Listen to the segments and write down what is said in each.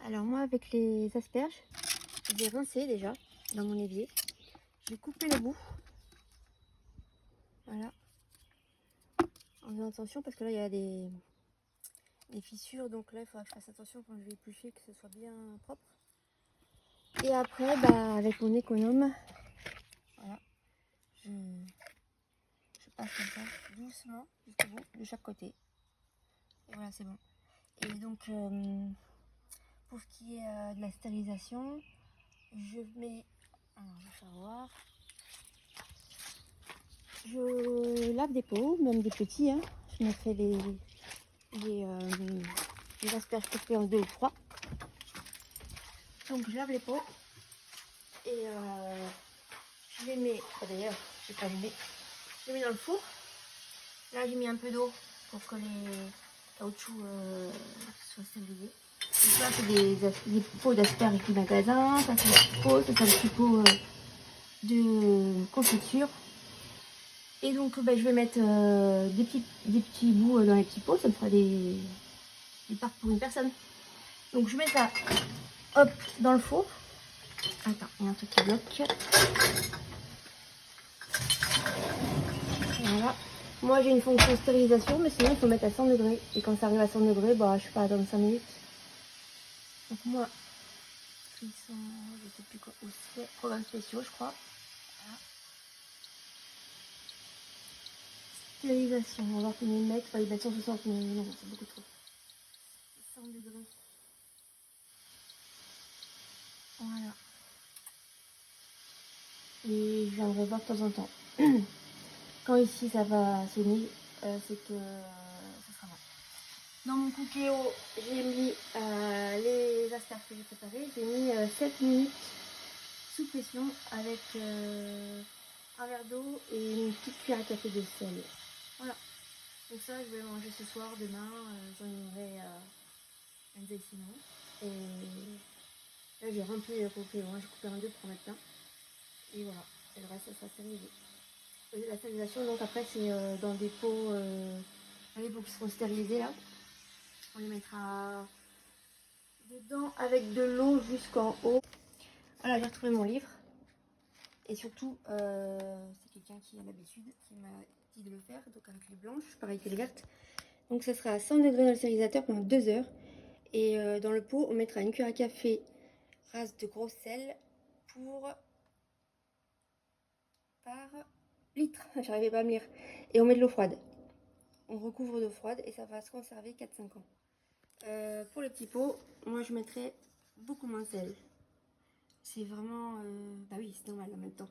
Alors moi avec les asperges, je les ai rincées déjà dans mon évier. J'ai coupé le bout. Voilà. En faisant attention parce que là il y a des fissures, donc là il faudra que je fasse attention quand je vais éplucher que ce soit bien propre. Et après avec mon économe, voilà, je passe comme ça doucement jusqu'au bout de chaque côté. Et voilà, c'est bon. Et donc pour ce qui est de la stérilisation, je mets, alors je vais faire voir, je lave des pots, même des petits, hein. Je mettrai les asperges coupées en 2 ou 3. Donc je lave les pots et je les mets, d'ailleurs je vais pas allumer, je les mets dans le four. Là j'ai mis un peu d'eau pour que les caoutchoucs soient stérilisés. Donc là c'est des pots d'asperges du magasin, ça c'est des petits pots, ça c'est un petit pot de confiture. Et donc je vais mettre des petits bouts dans les petits pots, ça me fera des parts pour une personne. Donc je mets ça, hop, dans le four. Attends, il y a un truc qui bloque. Voilà. Moi j'ai une fonction stérilisation, mais sinon il faut mettre à 100 degrés. Et quand ça arrive à 100 degrés, je sais pas, dans 5 minutes. Donc moi, ils sont, je sais plus quoi, où c'est, programmes spéciaux je crois. Voilà. Stérilisation, on va voir combien ils mettent. Enfin, ils mettent 160, mais non, c'est beaucoup trop. 100 degrés. Voilà. Et je viendrai voir de temps en temps. Quand ici ça va sonner, c'est que ça sera bon. Dans mon cookéo, j'ai mis les asperges que j'ai préparées. J'ai mis 7 minutes sous pression avec un verre d'eau et une petite cuillère à café de sel. Voilà. Donc ça, je vais manger ce soir, demain. J'en aurai un des sinon. Et là, j'ai rempli le cookéo. J'ai coupé en deux pour mettre plein. Et voilà. Et le reste, ça sera stérilisé. La stérilisation, donc après, c'est dans des pots, les pots qui seront stérilisés là. On les mettra dedans avec de l'eau jusqu'en haut. Voilà, j'ai retrouvé mon livre. Et surtout, c'est quelqu'un qui a l'habitude, qui m'a dit de le faire. Donc avec les blanches, pareil que les vertes. Donc ça sera à 100 degrés dans le stérilisateur pendant 2 heures. Et dans le pot, on mettra une cuillère à café rase de gros sel par litre. J'arrivais pas à me lire. Et on met de l'eau froide. On recouvre d'eau froide et ça va se conserver 4-5 ans. Pour les petits pots, moi je mettrais beaucoup moins de sel. C'est vraiment... bah oui, c'est normal en même temps.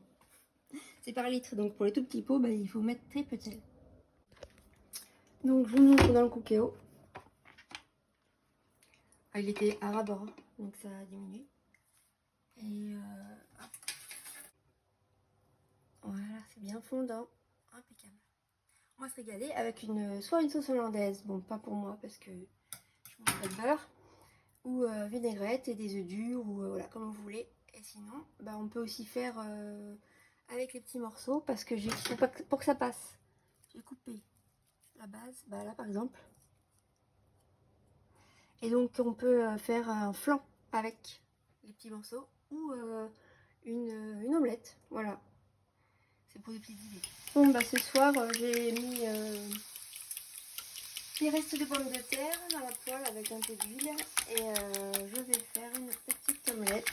C'est par litre, donc pour les tout petits pots, il faut mettre très peu de sel. Donc je vous montre dans le cookéo. Ah, il était à ras-bord, donc ça a diminué. Et voilà, c'est bien fondant. Impeccable. On va se régaler avec soit une sauce hollandaise, bon pas pour moi parce que je mange pas de beurre, ou vinaigrette et des œufs durs, ou voilà, comme vous voulez. Et sinon, on peut aussi faire avec les petits morceaux, parce que pour que ça passe, j'ai coupé la base, là par exemple. Et donc on peut faire un flan avec les petits morceaux, ou une omelette, voilà. C'est pour des petites idées. Bon, ce soir, j'ai mis les restes de pommes de terre dans la poêle avec un peu d'huile. Et je vais faire une petite omelette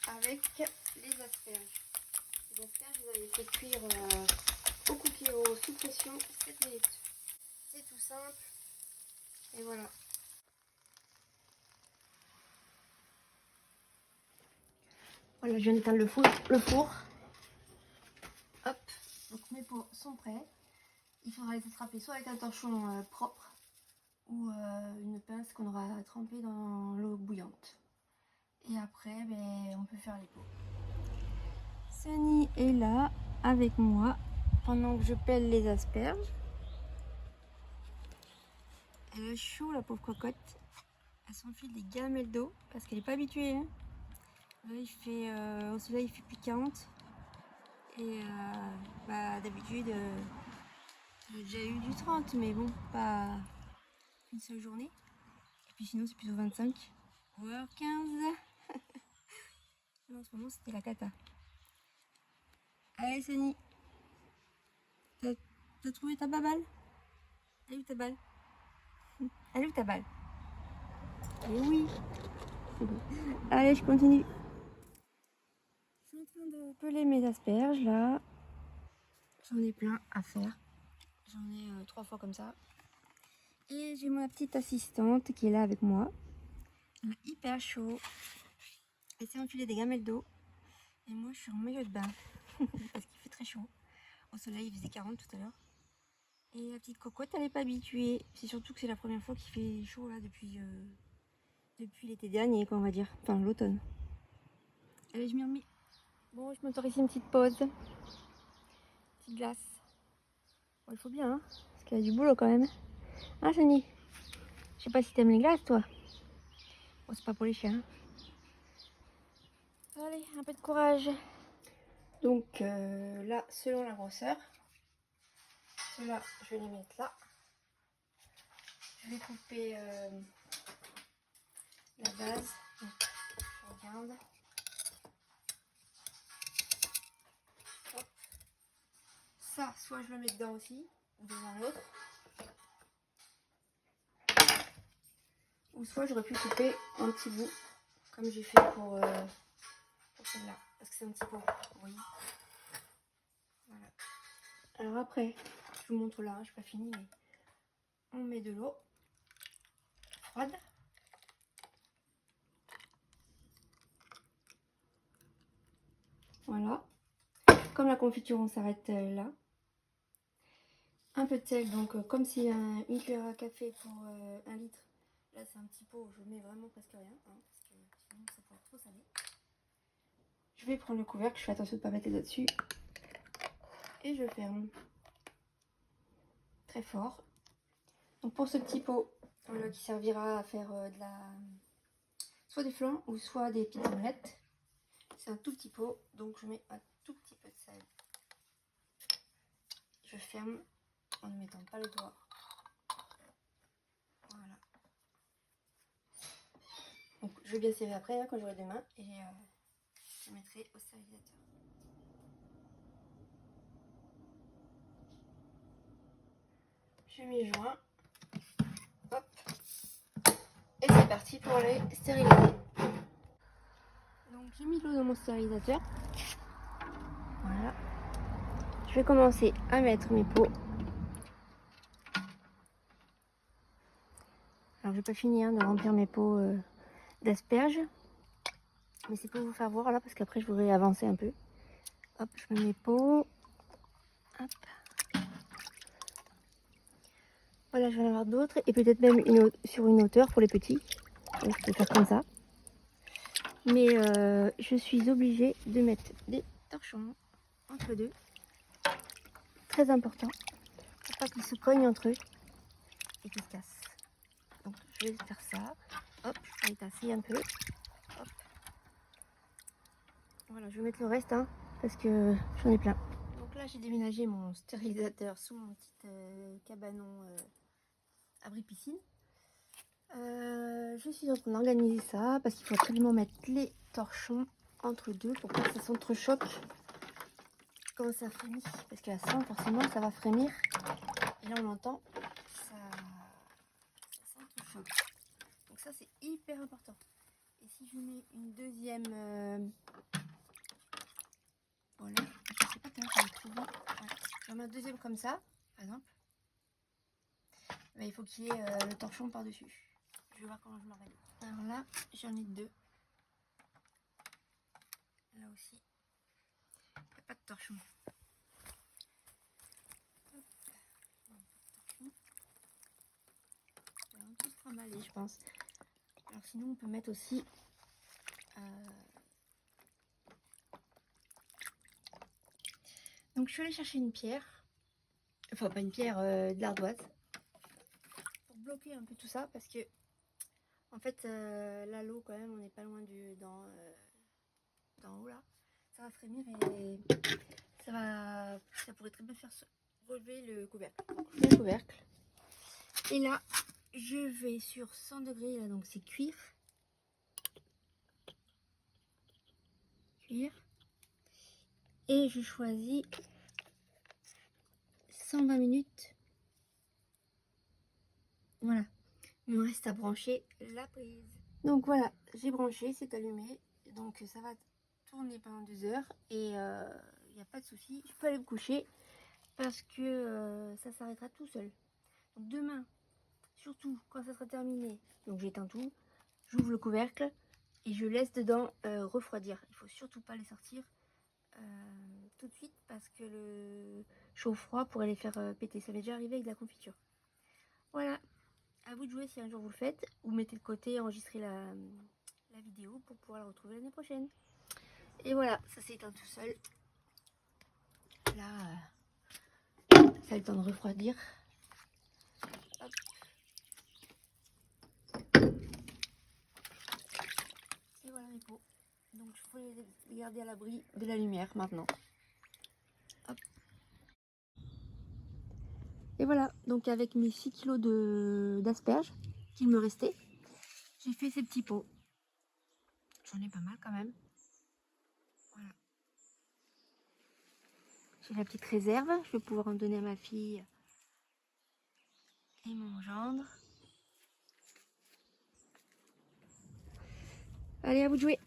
avec les asperges. Les asperges, vous allez faire cuire au cookéo sous pression 7 minutes. C'est tout simple. Et voilà. Voilà, je viens d'éteindre le four. Hop, donc mes pots sont prêts. Il faudra les attraper soit avec un torchon propre ou une pince qu'on aura trempée dans l'eau bouillante. Et après, on peut faire les pots. Sunny est là avec moi pendant que je pèle les asperges. Elle a chaud, la pauvre cocotte. Elle s'enfile des gamelles d'eau parce qu'elle n'est pas habituée. Hein. Là, il fait, au soleil, il fait plus 40. Et d'habitude, j'ai déjà eu du 30, mais bon, pas une seule journée. Et puis sinon, c'est plutôt 25. 11h15. En ce moment, c'était la cata. Allez, Sony. T'as trouvé ta baballe? Elle est où ta balle? Elle est où ta balle? Eh oui. Allez, je continue. Je suis en train de peler mes asperges là. J'en ai plein à faire. J'en ai 3 fois comme ça. Et j'ai ma petite assistante qui est là avec moi. Il est hyper chaud. Elle s'est enfilée des gamelles d'eau. Et moi, je suis en maillot de bain. Parce qu'il fait très chaud. Au soleil, il faisait 40 tout à l'heure. Et la petite cocotte, elle n'est pas habituée. C'est surtout que c'est la première fois qu'il fait chaud là depuis l'été dernier, quoi, on va dire. Enfin, l'automne. Allez, je m'y remets. Bon, je m'autorise une petite pause. Petite glace. Bon, il faut bien, hein, parce qu'il y a du boulot quand même. Hein, Jenny? Je sais pas si t'aimes les glaces, toi. Bon, c'est pas pour les chiens. Allez, un peu de courage. Donc là, selon la grosseur, ceux-là, je vais les mettre là. Je vais couper la base. Donc, je regarde. Hop. Ça, soit je le mets dedans aussi, ou dans l'autre. Ou soit j'aurais pu couper un petit bout, comme j'ai fait pour celle-là. Parce que c'est un petit pot, vous voyez. Voilà. Alors après, je vous montre là, je n'ai pas fini, mais on met de l'eau froide. Voilà. Comme la confiture, on s'arrête là. Un peu de sel, donc comme si une cuillère à café pour 1 litre. Là, c'est un petit pot, je mets vraiment presque rien, hein, parce que sinon ça pourrait être trop salé. Je vais prendre le couvercle, je fais attention de ne pas mettre les autres dessus. Et je ferme. Très fort. Donc pour ce petit pot, qui servira à faire soit des flancs ou soit des petites omelettes. C'est un tout petit pot, donc je mets un tout petit peu de sel. Je ferme en ne mettant pas le doigt. Voilà. Donc je vais bien serrer après, hein, quand j'aurai des mains, et je mettrai au stérilisateur. Je mets joint. Hop. Et c'est parti pour les stériliser. Donc j'ai mis l'eau dans mon stérilisateur. Voilà. Je vais commencer à mettre mes pots. Alors je vais pas finir de remplir mes pots d'asperges. Mais c'est pour vous faire voir là, parce qu'après je voudrais avancer un peu. Hop, je mets mes pots. Hop. Voilà, je vais en avoir d'autres. Et peut-être même sur une hauteur pour les petits. Donc, je peux faire comme ça. Mais je suis obligée de mettre des torchons entre deux. Très important. Pour pas qu'ils se cognent entre eux et qu'ils se cassent. Donc je vais faire ça. Hop, je vais tasser un peu. Hop. Voilà, je vais mettre le reste, hein, parce que j'en ai plein. Donc là, j'ai déménagé mon stérilisateur sous mon petit cabanon abri piscine. Je suis en train d'organiser ça parce qu'il faut absolument mettre les torchons entre deux pour pas que ça s'entrechoque quand ça frémit. Parce que la sang, forcément, ça va frémir. Et là, on entend, ça s'entrechoque. Donc ça, c'est hyper important. Et si je mets une deuxième... voilà, je sais pas comment je vais le trouver. Voilà. Je mets un deuxième comme ça, par exemple. Mais il faut qu'il y ait le torchon par-dessus. Je vais voir comment je m'organise. Alors là, j'en ai 2. Là aussi, il n'y a pas de torchon. Hop. On va tous trimballer, je pense. Alors sinon, on peut mettre aussi... Donc je suis allée chercher une pierre. Enfin, pas une pierre, de l'ardoise. Pour bloquer un peu tout ça, parce que... En fait, là, l'eau, quand même, on n'est pas loin d'en haut, là. Ça va frémir et ça pourrait très bien faire relever le couvercle. Donc, je mets le couvercle. Et là, je vais sur 100 degrés, là, donc c'est cuire. cuire. Et je choisis 120 minutes. Voilà. Il me reste à brancher la prise. Donc voilà, j'ai branché, c'est allumé. Donc ça va tourner pendant 2 heures. Et il n'y a pas de souci. Je peux aller me coucher parce que ça s'arrêtera tout seul. Donc demain, surtout quand ça sera terminé, donc j'éteins tout, j'ouvre le couvercle et je laisse dedans refroidir. Il faut surtout pas les sortir tout de suite parce que le chaud-froid pourrait les faire péter. Ça m'est déjà arrivé avec de la confiture. Voilà, à vous de jouer si un jour vous le faites, ou mettez de côté et enregistrez la vidéo pour pouvoir la retrouver l'année prochaine. Et voilà, ça s'éteint tout seul. Là, ça a le temps de refroidir. Hop. Et voilà les pots. Donc il faut les garder à l'abri de la lumière maintenant. Hop. Et voilà, donc avec mes 6 kilos d'asperges qu'il me restait, j'ai fait ces petits pots. J'en ai pas mal quand même. Voilà. J'ai la petite réserve, je vais pouvoir en donner à ma fille et mon gendre. Allez, à vous de jouer.